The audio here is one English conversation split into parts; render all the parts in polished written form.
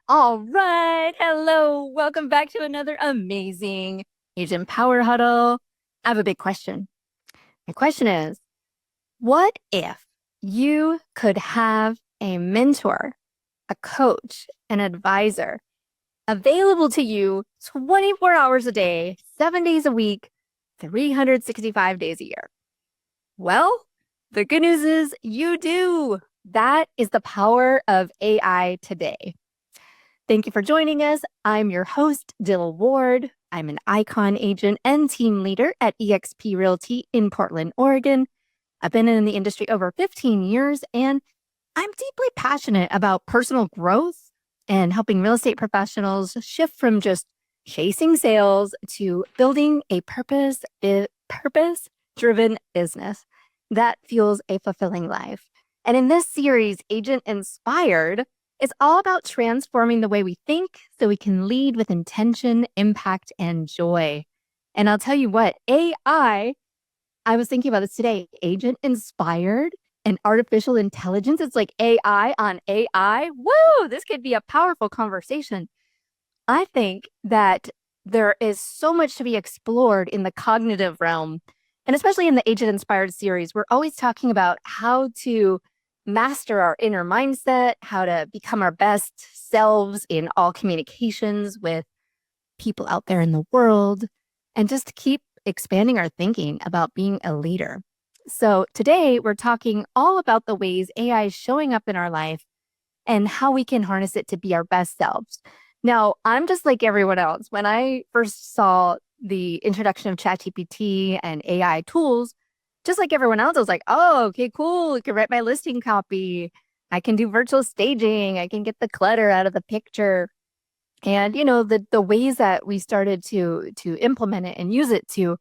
All right. Hello. Welcome back to another amazing Agent Power Huddle. I have a big question. My question is, what if you could have a mentor, a coach, an advisor available to you 24 hours a day, 7 days a week, 365 days a year? Well, the good news is you do. That is the power of AI today. Thank you for joining us. I'm your host, Dill Ward. I'm an icon agent and team leader at eXp Realty in Portland, Oregon. I've been in the industry over 15 years, and I'm deeply passionate about personal growth and helping real estate professionals shift from just chasing sales to building a purpose-driven business that fuels a fulfilling life. And in this series, Agent Inspired, it's all about transforming the way we think so we can lead with intention, impact, and joy. And I'll tell you what, I was thinking about this today, agent inspired and artificial intelligence. It's like AI on AI. Woo, this could be a powerful conversation. I think that there is so much to be explored in the cognitive realm. And especially in the Agent Inspired series, we're always talking about how to master our inner mindset, how to become our best selves in all communications with people out there in the world, and just keep expanding our thinking about being a leader. So today we're talking all about the ways AI is showing up in our life and how we can harness it to be our best selves. Now, I'm just like everyone else. When I first saw the introduction of ChatGPT and AI tools, just like everyone else, I was like, oh, okay, cool. I can write my listing copy. I can do virtual staging. I can get the clutter out of the picture. And the ways that we started to implement it and use it to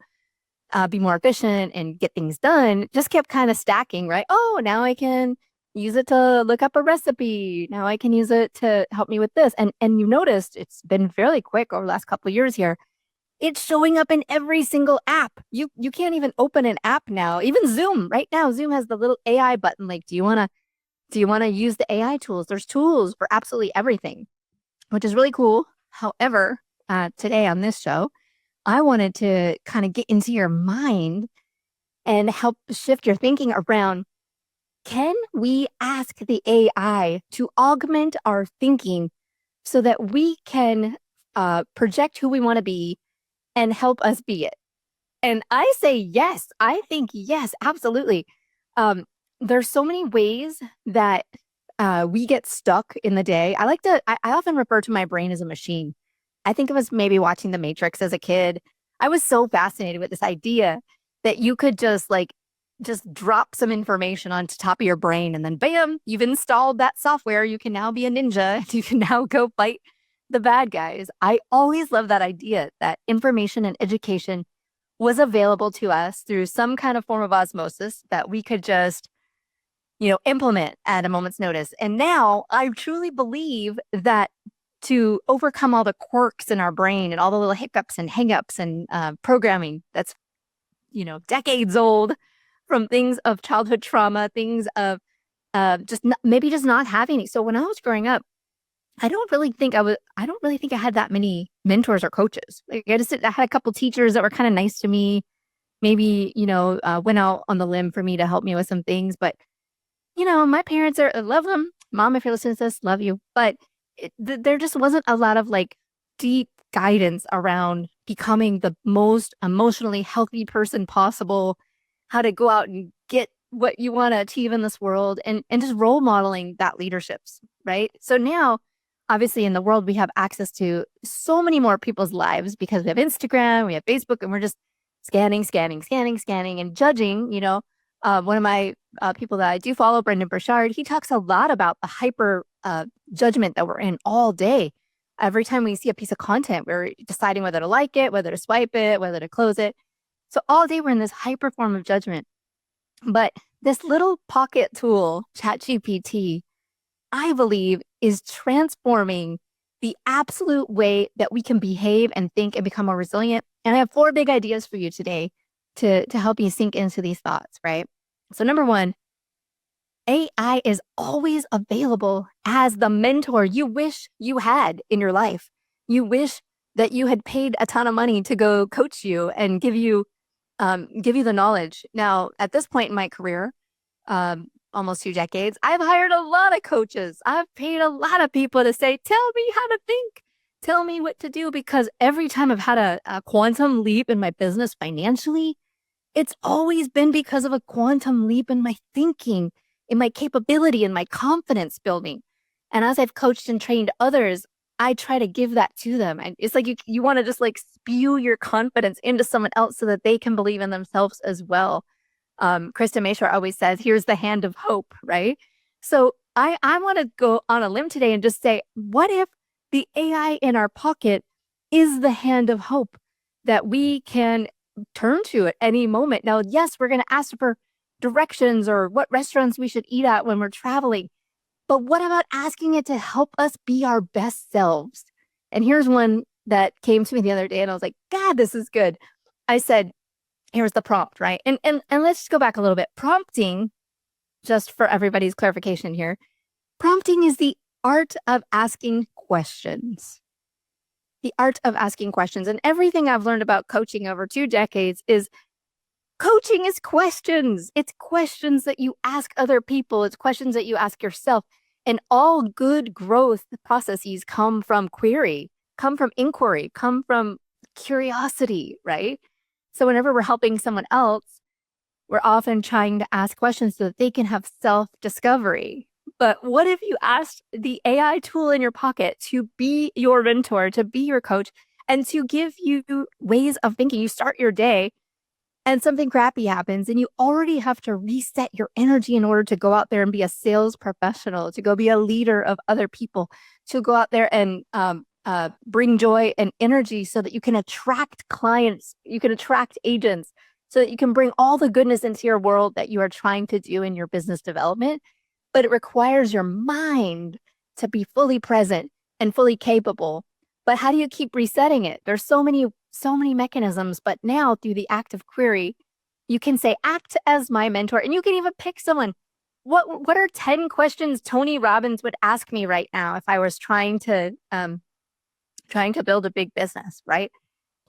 be more efficient and get things done just kept kind of stacking, right? Oh, now I can use it to look up a recipe. Now I can use it to help me with this. And you noticed it's been fairly quick over the last couple of years here. It's showing up in every single app. You can't even open an app now. Even Zoom right now, Zoom has the little AI button. Like, do you want to use the AI tools? There's tools for absolutely everything, which is really cool. However, today on this show, I wanted to kind of get into your mind and help shift your thinking around, can we ask the AI to augment our thinking so that we can project who we want to be and help us be it? And I say yes. I think yes, absolutely. Um, there's so many ways that we get stuck in the day. I often refer to my brain as a machine. I think it was maybe watching The Matrix as a kid. I was so fascinated with this idea that you could just drop some information onto top of your brain and then bam, you've installed that software. You can now be a ninja. You can now go fight the bad guys. I always love that idea that information and education was available to us through some kind of form of osmosis that we could just implement at a moment's notice. And now I truly believe that to overcome all the quirks in our brain and all the little hiccups and hangups and programming that's, decades old from things of childhood trauma, things of maybe just not having it. So when I was growing up, I don't really think I had that many mentors or coaches. Like I had a couple teachers that were kind of nice to me, maybe, went out on the limb for me to help me with some things. But my parents I love them. Mom, if you're listening to this, love you. But there just wasn't a lot of like deep guidance around becoming the most emotionally healthy person possible, how to go out and get what you want to achieve in this world, and just role modeling that leaderships, right? So now, obviously, in the world, we have access to so many more people's lives because we have Instagram, we have Facebook, and we're just scanning, scanning, scanning, scanning, and judging. One of my people that I do follow, Brendan Burchard, he talks a lot about the hyper judgment that we're in all day. Every time we see a piece of content, we're deciding whether to like it, whether to swipe it, whether to close it. So all day we're in this hyper form of judgment. But this little pocket tool, ChatGPT, I believe is transforming the absolute way that we can behave and think and become more resilient. And I have 4 big ideas for you today to help you sink into these thoughts, right? So number one, AI is always available as the mentor you wish you had in your life. You wish that you had paid a ton of money to go coach you and give you the knowledge. Now, at this point in my career, almost 2 decades, I've hired a lot of coaches. I've paid a lot of people to say, tell me how to think, tell me what to do, because every time I've had a quantum leap in my business financially, it's always been because of a quantum leap in my thinking, in my capability, in my confidence building. And as I've coached and trained others, I try to give that to them. And it's like you want to just like spew your confidence into someone else so that they can believe in themselves as well. Krista Mashore always says, here's the hand of hope, right? So I want to go on a limb today and just say, what if the AI in our pocket is the hand of hope that we can turn to at any moment? Now, yes, we're going to ask for directions or what restaurants we should eat at when we're traveling. But what about asking it to help us be our best selves? And here's one that came to me the other day, and I was like, God, this is good. I said, here's the prompt, right? And let's just go back a little bit. Prompting, just for everybody's clarification here, prompting is the art of asking questions. The art of asking questions. And everything I've learned about coaching over 2 decades is coaching is questions. It's questions that you ask other people. It's questions that you ask yourself. And all good growth processes come from query, come from inquiry, come from curiosity, right? So whenever we're helping someone else, we're often trying to ask questions so that they can have self-discovery. But what if you asked the AI tool in your pocket to be your mentor, to be your coach, and to give you ways of thinking? You start your day and something crappy happens and you already have to reset your energy in order to go out there and be a sales professional, to go be a leader of other people, to go out there and bring joy and energy so that you can attract clients, you can attract agents, so that you can bring all the goodness into your world that you are trying to do in your business development. But it requires your mind to be fully present and fully capable. But how do you keep resetting it? There's so many mechanisms, but now through the act of query, you can say, act as my mentor, and you can even pick someone. What are 10 questions Tony Robbins would ask me right now if I was trying to build a big business, right?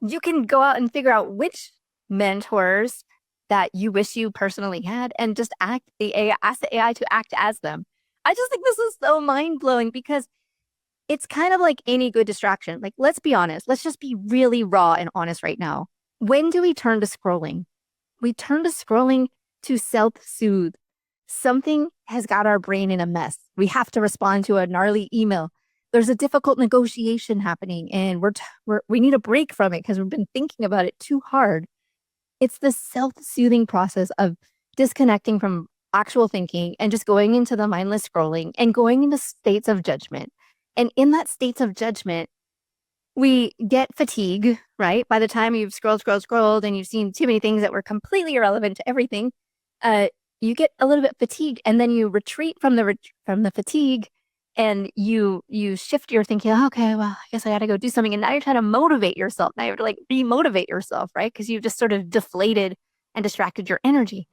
You can go out and figure out which mentors that you wish you personally had and just ask the AI to act as them. I just think this is so mind-blowing because it's kind of like any good distraction. Like, let's be honest. Let's just be really raw and honest right now. When do we turn to scrolling? We turn to scrolling to self-soothe. Something has got our brain in a mess. We have to respond to a gnarly email. There's a difficult negotiation happening and we need a break from it because we've been thinking about it too hard. It's the self-soothing process of disconnecting from actual thinking and just going into the mindless scrolling and going into states of judgment. And in that states of judgment, we get fatigue, right? By the time you've scrolled, and you've seen too many things that were completely irrelevant to everything, you get a little bit fatigued, and then you retreat from the fatigue, and you shift your thinking. Okay, well, I guess I got to go do something. And now you're trying to motivate yourself. Now you have to like remotivate yourself, right? Because you've just sort of deflated and distracted your energy.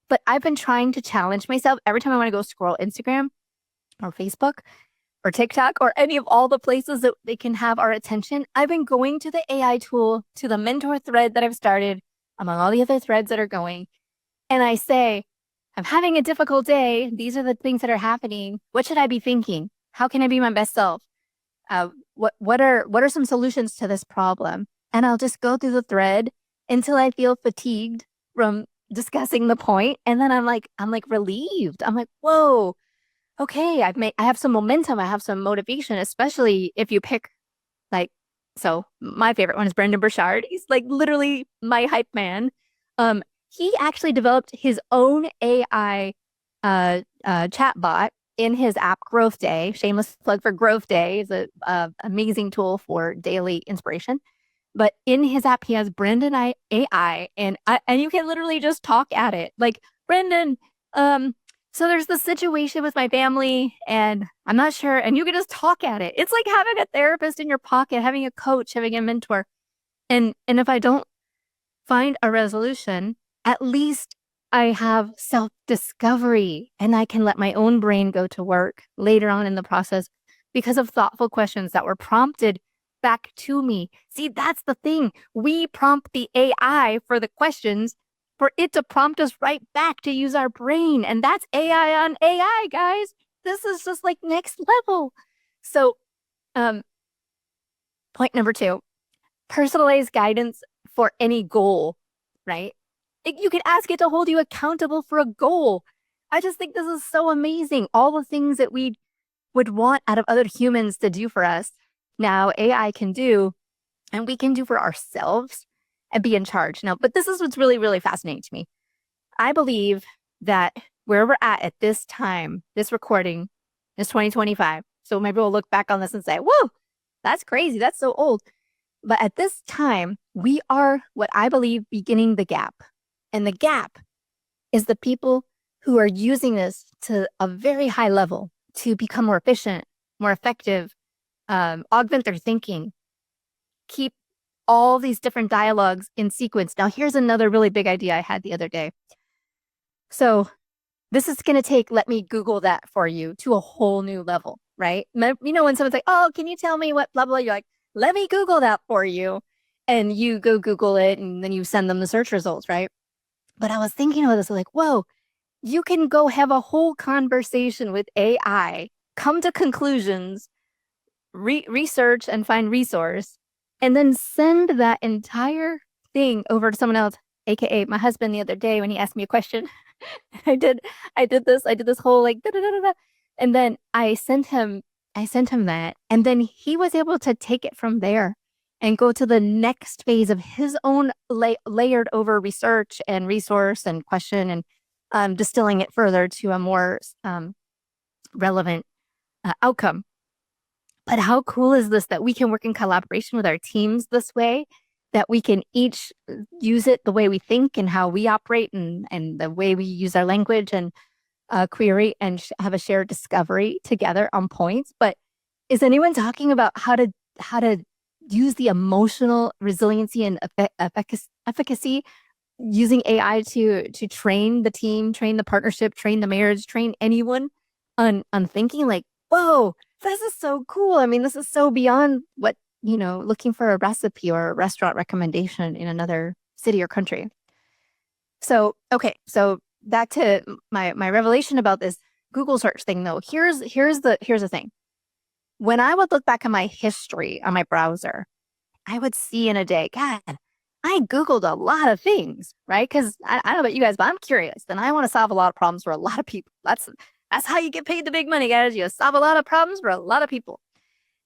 But I've been trying to challenge myself every time I want to go scroll Instagram or Facebook or TikTok or any of all the places that they can have our attention. I've been going to the AI tool, to the mentor thread that I've started among all the other threads that are going. And I say, I'm having a difficult day. These are the things that are happening. What should I be thinking? How can I be my best self? What are some solutions to this problem? And I'll just go through the thread until I feel fatigued from discussing the point. And then I'm like relieved. I'm like, whoa, okay, I have some momentum. I have some motivation, especially if you pick so my favorite one is Brendan Burchard. He's like literally my hype man. He actually developed his own AI chat bot in his app Growth Day. Shameless plug for Growth Day. Is a amazing tool for daily inspiration. But in his app, he has Brendan AI, and you can literally just talk at it. Like, Brendan, so there's this situation with my family, and I'm not sure, and you can just talk at it. It's like having a therapist in your pocket, having a coach, having a mentor. And if I don't find a resolution, at least I have self-discovery, and I can let my own brain go to work later on in the process because of thoughtful questions that were prompted back to me. See, that's the thing. We prompt the AI for the questions for it to prompt us right back to use our brain. And that's AI on AI, guys. This is just like next level. So, um, point number 2, personalized guidance for any goal, right? You can ask it to hold you accountable for a goal. I just think this is so amazing. All the things that we would want out of other humans to do for us, now AI can do, and we can do for ourselves and be in charge. Now, but this is what's really, really fascinating to me. I believe that where we're at this time, this recording is 2025. So maybe we'll look back on this and say, whoa, that's crazy. That's so old. But at this time, we are what I believe beginning the gap. And the gap is the people who are using this to a very high level to become more efficient, more effective, augment their thinking, keep all these different dialogues in sequence. Now, here's another really big idea I had the other day. So this is going to let me Google that for you to a whole new level, right? You know, when someone's like, oh, can you tell me what blah, blah, you're like, let me Google that for you. And you go Google it and then you send them the search results, right? But I was thinking about this, like, whoa, you can go have a whole conversation with AI, come to conclusions, research and find resource, and then send that entire thing over to someone else, aka my husband the other day when he asked me a question. I did this whole like da, da, da, da, da. And then I sent him that, and then he was able to take it from there and go to the next phase of his own layered over research and resource and question, and distilling it further to a more relevant outcome. But how cool is this that we can work in collaboration with our teams this way, that we can each use it the way we think and how we operate, and the way we use our language, and query and have a shared discovery together on points. But is anyone talking about how to use the emotional resiliency and efficacy using AI to train the team, train the partnership, train the marriage, train anyone on thinking like, whoa, this is so cool. I mean, this is so beyond what, looking for a recipe or a restaurant recommendation in another city or country. So, okay. So back to my revelation about this Google search thing though. Here's the thing. When I would look back at my history on my browser, I would see in a day, God, I Googled a lot of things, right? Because I don't know about you guys, but I'm curious and I want to solve a lot of problems for a lot of people. That's how you get paid the big money, guys. You solve a lot of problems for a lot of people.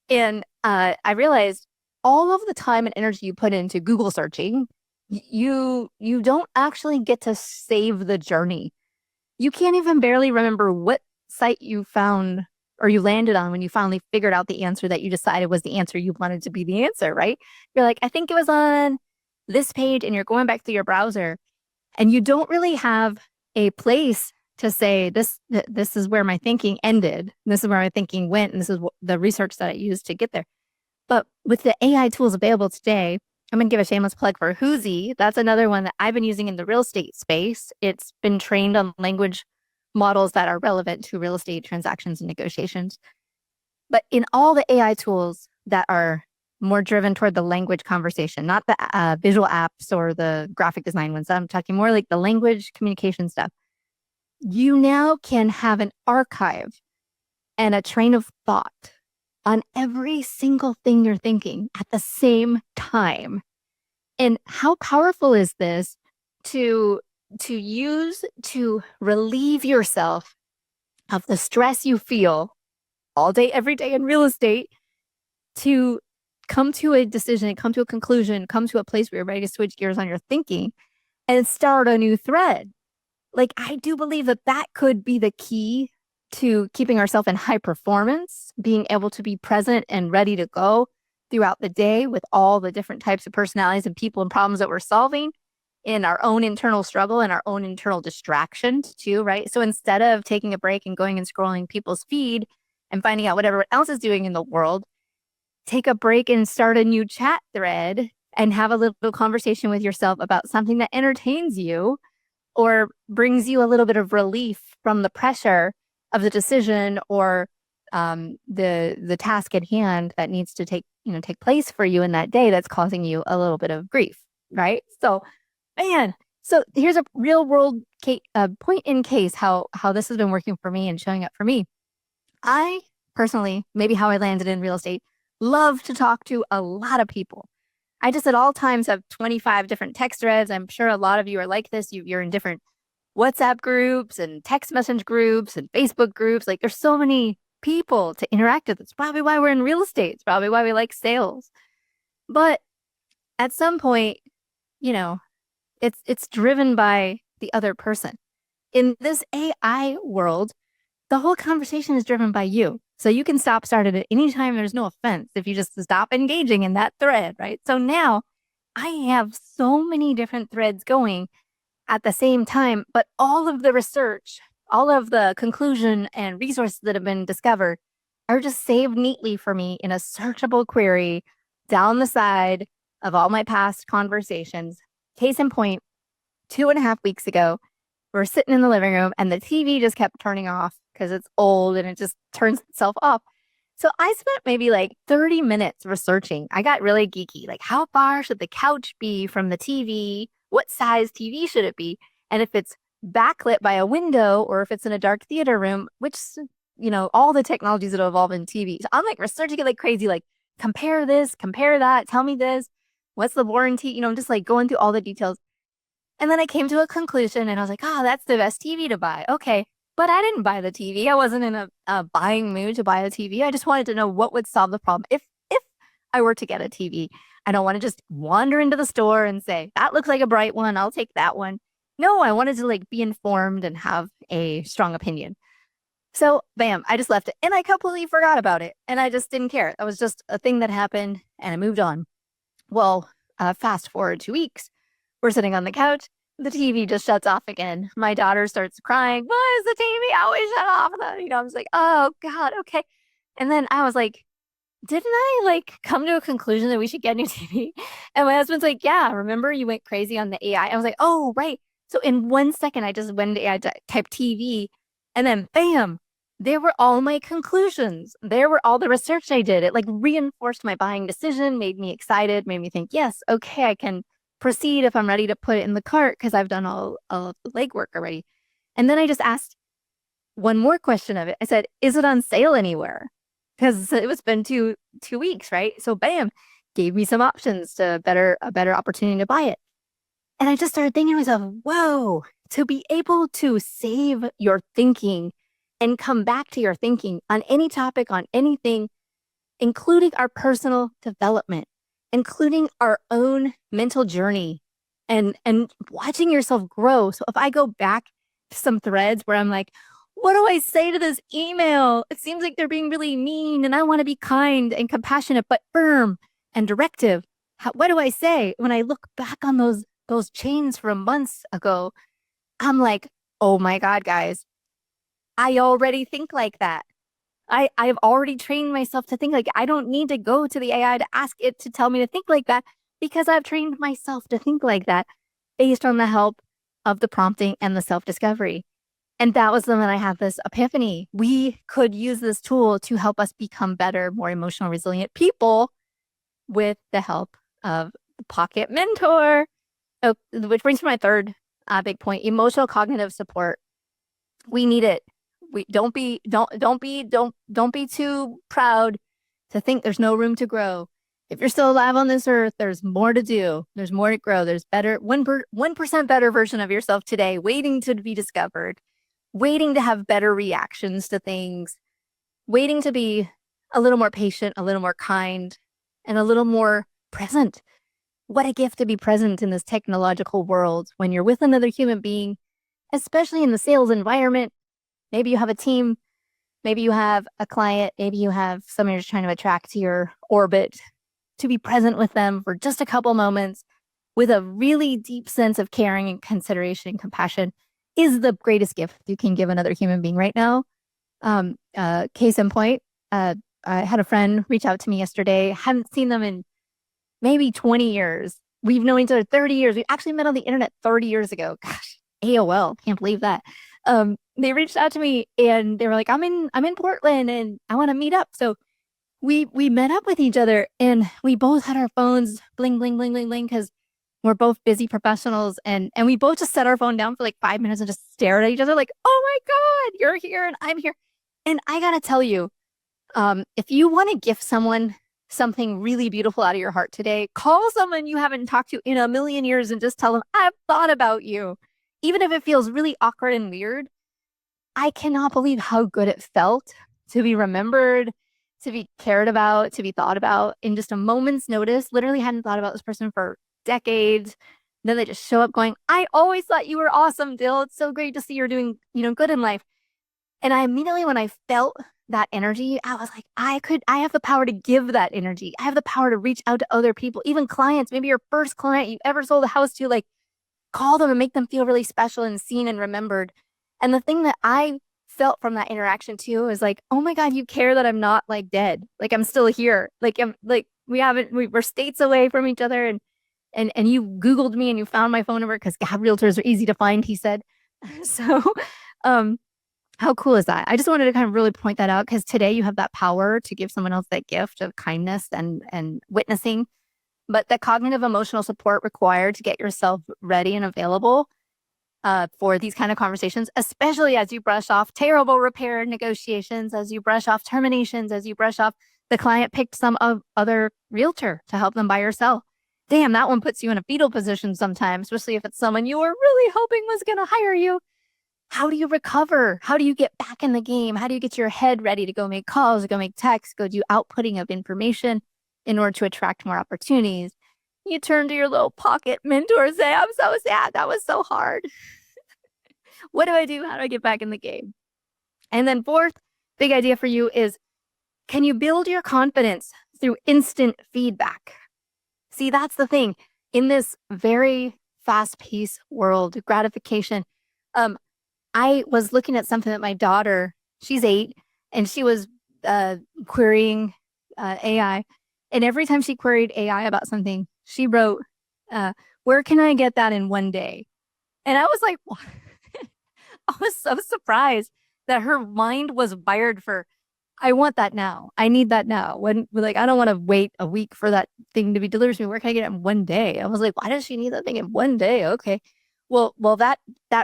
And I realized all of the time and energy you put into Google searching, you don't actually get to save the journey. You can't even barely remember what site you found or you landed on when you finally figured out the answer that you decided was the answer you wanted to be the answer, right? You're like, I think it was on this page, and you're going back through your browser and you don't really have a place to say this is where my thinking ended. This is where my thinking went. And this is the research that I used to get there. But with the AI tools available today, I'm going to give a shameless plug for Whoozy. That's another one that I've been using in the real estate space. It's been trained on language models that are relevant to real estate transactions and negotiations. But in all the AI tools that are more driven toward the language conversation, not the visual apps or the graphic design ones, I'm talking more like the language communication stuff. You now can have an archive and a train of thought on every single thing you're thinking at the same time. And how powerful is this to use to relieve yourself of the stress you feel all day, every day in real estate, to come to a decision, come to a conclusion, come to a place where you're ready to switch gears on your thinking and start a new thread. Like, I do believe that could be the key to keeping ourselves in high performance, being able to be present and ready to go throughout the day with all the different types of personalities and people and problems that we're solving in our own internal struggle and our own internal distractions too, right? So instead of taking a break and going and scrolling people's feed and finding out what everyone else is doing in the world, take a break and start a new chat thread and have a little conversation with yourself about something that entertains you or brings you a little bit of relief from the pressure of the decision or the task at hand that needs to take place for you in that day that's causing you a little bit of grief, right? So, man, so here's a real world point in case how this has been working for me and showing up for me. I personally, maybe how I landed in real estate, love to talk to a lot of people. I just at all times have 25 different text threads. I'm sure a lot of you are like this. You're in different WhatsApp groups and text message groups and Facebook groups. Like there's so many people to interact with. It's probably why we're in real estate. It's probably why we like sales. But at some point, you know, it's driven by the other person. In this AI world, the whole conversation is driven by you. So you can start it at any time. There's no offense if you just stop engaging in that thread, right? So now I have so many different threads going at the same time, but all of the research, all of the conclusion and resources that have been discovered are just saved neatly for me in a searchable query down the side of all my past conversations. Case in point, 2.5 weeks ago, we're sitting in the living room and the TV just kept turning off because it's old and it just turns itself off. So I spent maybe like 30 minutes researching. I got really geeky. Like, how far should the couch be from the TV? What size TV should it be? And if it's backlit by a window or if it's in a dark theater room, which, all the technologies that evolve in TV. So I'm like researching it like crazy, like compare this, compare that, tell me this. What's the warranty? I'm just like going through all the details. And then I came to a conclusion and I was like, oh, that's the best TV to buy. Okay. But I didn't buy the TV. I wasn't in a buying mood to buy a TV. I just wanted to know what would solve the problem. If I were to get a TV, I don't want to just wander into the store and say, that looks like a bright one. I'll take that one. No, I wanted to like be informed and have a strong opinion. So bam, I just left it and I completely forgot about it. And I just didn't care. That was just a thing that happened and I moved on. Well, fast forward 2 weeks. We're sitting on the couch. The TV just shuts off again. My daughter starts crying. Why is the TV always shut off? I was like, oh God, okay. And then I was like, didn't I like come to a conclusion that we should get a new TV? And my husband's like, yeah, remember you went crazy on the AI? I was like, oh, right. So in 1 second, I just went into AI, typed TV, and then bam, there were all my conclusions. There were all the research I did. It like reinforced my buying decision, made me excited, made me think, yes, okay, I can proceed if I'm ready to put it in the cart because I've done all of the legwork already. And then I just asked one more question of it. I said, is it on sale anywhere? Because it was been two weeks, right? So bam, gave me some options to a better opportunity to buy it. And I just started thinking to myself, whoa, to be able to save your thinking and come back to your thinking on any topic, on anything, including our personal development, including our own mental journey and watching yourself grow. So if I go back to some threads where I'm like, what do I say to this email? It seems like they're being really mean and I want to be kind and compassionate, but firm and directive. What do I say? When I look back on those chains from months ago, I'm like, oh my God, guys, I already think like that. I've already trained myself to think like I don't need to go to the AI to ask it to tell me to think like that because I've trained myself to think like that based on the help of the prompting and the self-discovery. And that was when I had this epiphany. We could use this tool to help us become better, more emotional, resilient people with the help of the Pocket Mentor. Oh, which brings me to my third big point: emotional cognitive support. We need it. Don't be too proud to think there's no room to grow. If you're still alive on this earth, there's more to do. There's more to grow. There's 1% better version of yourself today, waiting to be discovered, waiting to have better reactions to things, waiting to be a little more patient, a little more kind, and a little more present. What a gift to be present in this technological world when you're with another human being, especially in the sales environment. Maybe you have a team, maybe you have a client, maybe you have someone you're trying to attract to your orbit, to be present with them for just a couple moments with a really deep sense of caring and consideration and compassion is the greatest gift you can give another human being right now. Case in point, I had a friend reach out to me yesterday. Haven't seen them in maybe 20 years. We've known each other 30 years. We actually met on the internet 30 years ago. Gosh, AOL. Can't believe that. They reached out to me and they were like, I'm in Portland and I want to meet up. So we met up with each other and we both had our phones bling, bling, bling, bling, bling, because we're both busy professionals. And we both just set our phone down for like 5 minutes and just stared at each other like, oh my God, you're here and I'm here. And I got to tell you, if you want to gift someone something really beautiful out of your heart today, call someone you haven't talked to in a million years and just tell them, I've thought about you. Even if it feels really awkward and weird, I cannot believe how good it felt to be remembered, to be cared about, to be thought about in just a moment's notice. Literally hadn't thought about this person for decades. Then they just show up going, I always thought you were awesome, Dill. It's so great to see you're doing, good in life. And I immediately, when I felt that energy, I was like, I have the power to give that energy. I have the power to reach out to other people, even clients, maybe your first client you ever sold a house to, like call them and make them feel really special and seen and remembered. And the thing that I felt from that interaction too is like, oh my God, you care that I'm not like dead. Like I'm still here. Like I'm like, we're states away from each other. And you Googled me and you found my phone number because God, realtors are easy to find, he said. So, how cool is that? I just wanted to kind of really point that out because today you have that power to give someone else that gift of kindness and witnessing, but the cognitive emotional support required to get yourself ready and available for these kind of conversations, especially as you brush off terrible repair negotiations, as you brush off terminations, as you brush off the client picked some other realtor to help them buy or sell. Damn, that one puts you in a fetal position sometimes, especially if it's someone you were really hoping was going to hire you. How do you recover? How do you get back in the game? How do you get your head ready to go make calls, go make texts, go do outputting of information in order to attract more opportunities? You turn to your little pocket mentor and say, I'm so sad. That was so hard. What do I do? How do I get back in the game? And then fourth big idea for you is, can you build your confidence through instant feedback? See, that's the thing. In this very fast-paced world, gratification, I was looking at something that my daughter, she's 8, and she was querying AI. And every time she queried AI about something, she wrote, where can I get that in one day? And I was like, what? I was so surprised that her mind was wired for, I want that now. I need that now. When like, I don't want to wait a week for that thing to be delivered to me. Where can I get it in one day? I was like, why does she need that thing in one day? Okay. Well, that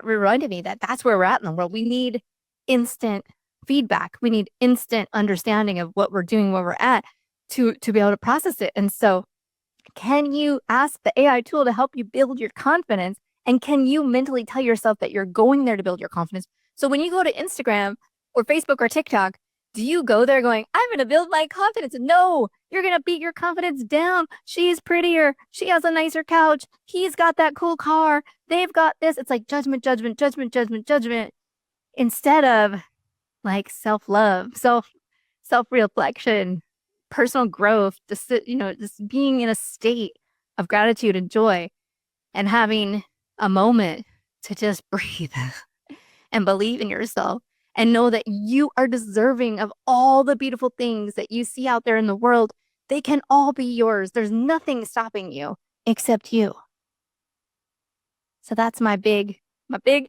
reminded me that that's where we're at in the world. We need instant feedback. We need instant understanding of what we're doing, where we're at to be able to process it. And so can you ask the AI tool to help you build your confidence? And can you mentally tell yourself that you're going there to build your confidence? So when you go to Instagram or Facebook or TikTok, do you go there going, I'm going to build my confidence? No, you're going to beat your confidence down. She's prettier. She has a nicer couch. He's got that cool car. They've got this. It's like judgment, judgment, judgment, judgment, judgment. Instead of like self-love, self-reflection, personal growth, just being in a state of gratitude and joy and having a moment to just breathe and believe in yourself and know that you are deserving of all the beautiful things that you see out there in the world. They can all be yours. There's nothing stopping you except you. So that's my big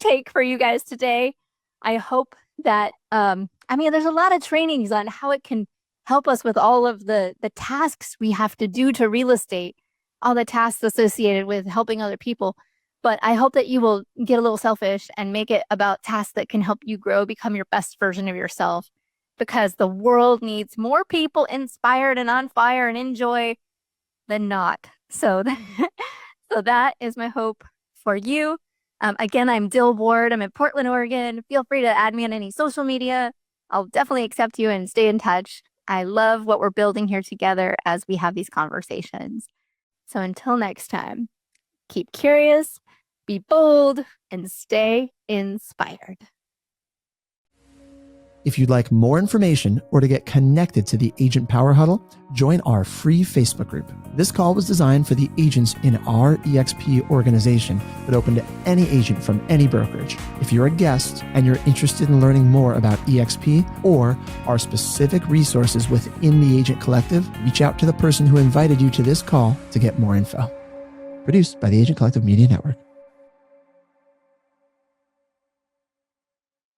take for you guys today. I hope that, there's a lot of trainings on how it can help us with all of the tasks we have to do to real estate, all the tasks associated with helping other people. But I hope that you will get a little selfish and make it about tasks that can help you grow, become your best version of yourself, because the world needs more people inspired and on fire and in joy than not. So that is my hope for you. Again, I'm Dill Ward. I'm in Portland, Oregon. Feel free to add me on any social media. I'll definitely accept you and stay in touch. I love what we're building here together as we have these conversations. So until next time, keep curious, be bold, and stay inspired. If you'd like more information or to get connected to the Agent Power Huddle, join our free Facebook group. This call was designed for the agents in our EXP organization, but open to any agent from any brokerage. If you're a guest and you're interested in learning more about EXP or our specific resources within the Agent Collective, reach out to the person who invited you to this call to get more info. Produced by the Agent Collective Media Network.